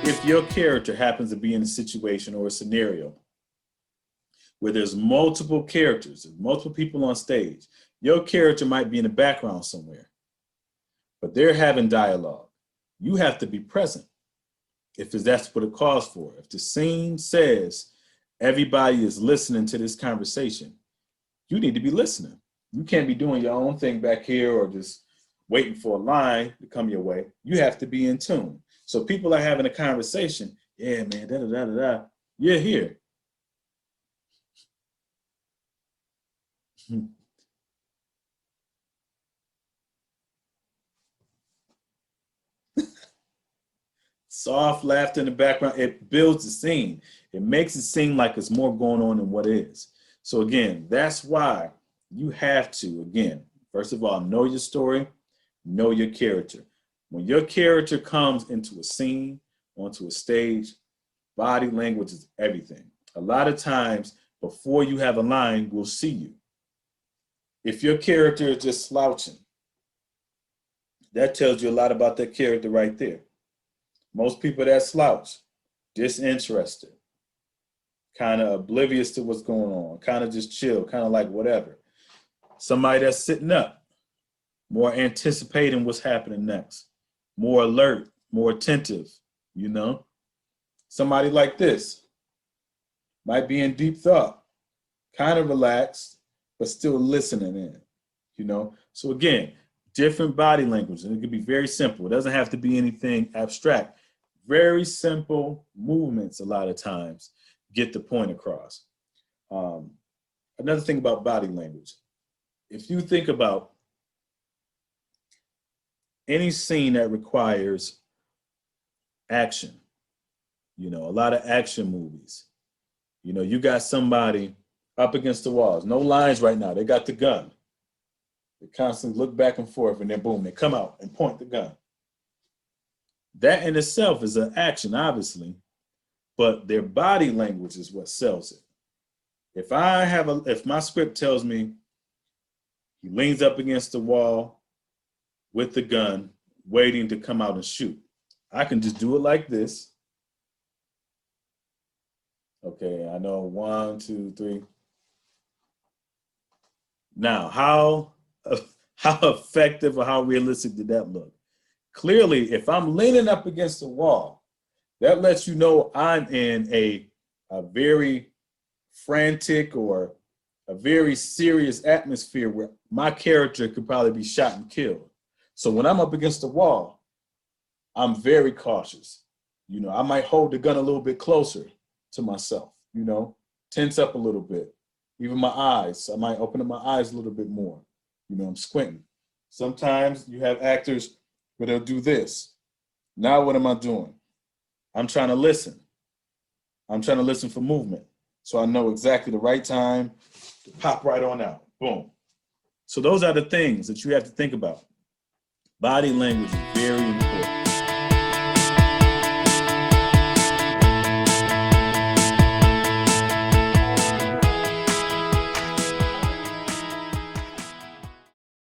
if your character happens to be in a situation or a scenario where there's multiple characters, there's multiple people on stage, your character might be in the background somewhere, but they're having dialogue. You have to be present if that's what it calls for. If the scene says everybody is listening to this conversation, you need to be listening. You can't be doing your own thing back here or just waiting for a line to come your way. You have to be in tune. So people are having a conversation. Yeah, man, da da da da da. You're here. Soft laughter in the background. It builds the scene. It makes it seem like it's more going on than what is. So again, that's why you have to, again, first of all, know your story, know your character. When your character comes into a scene, onto a stage, body language is everything. A lot of times, before you have a line, we'll see you. If your character is just slouching, that tells you a lot about that character right there. Most people that slouch, disinterested, kind of oblivious to what's going on, kind of just chill, kind of like whatever. Somebody that's sitting up, more anticipating what's happening next, more alert, more attentive, you know? Somebody like this might be in deep thought, kind of relaxed, but still listening in, you know? So again, different body language, and it can be very simple. It doesn't have to be anything abstract. Very simple movements a lot of times get the point across. Another thing about body language, if you think about any scene that requires action, you know, a lot of action movies, you know, you got somebody up against the walls, no lines right now, they got the gun. They constantly look back and forth and then boom, they come out and point the gun. That in itself is an action, obviously, but their body language is what sells it. If my script tells me he leans up against the wall with the gun, waiting to come out and shoot, I can just do it like this. Okay, I know 1, 2, 3. Now, how effective or how realistic did that look? Clearly, if I'm leaning up against the wall, that lets you know I'm in a very frantic or a very serious atmosphere where my character could probably be shot and killed. So when I'm up against the wall, I'm very cautious. You know, I might hold the gun a little bit closer to myself, you know, tense up a little bit. Even my eyes, I might open up my eyes a little bit more. You know, I'm squinting. Sometimes you have actors where they'll do this. Now what am I doing? I'm trying to listen. I'm trying to listen for movement. So I know exactly the right time to pop right on out. Boom. So those are the things that you have to think about. Body language is very important.